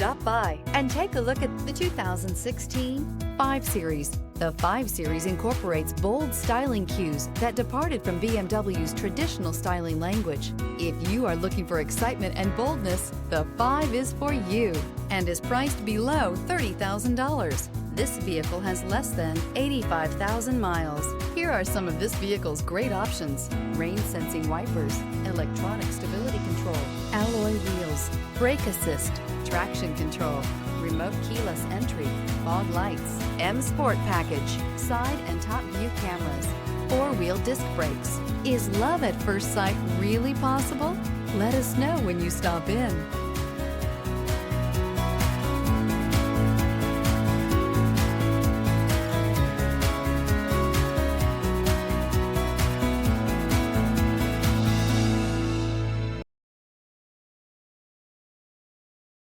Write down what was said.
Stop by and take a look at the 2016 5 Series. The 5 Series incorporates bold styling cues that departed from BMW's traditional styling language. If you are looking for excitement and boldness, the 5 is for you and is priced below $30,000. This vehicle has less than 85,000 miles. Here are some of this vehicle's great options: rain-sensing wipers, electronic stability control, alloy wheels, brake assist, traction control, remote keyless entry, fog lights, M Sport package, side and top view cameras, 4-wheel disc brakes. Is love at first sight really possible? Let us know when you stop in.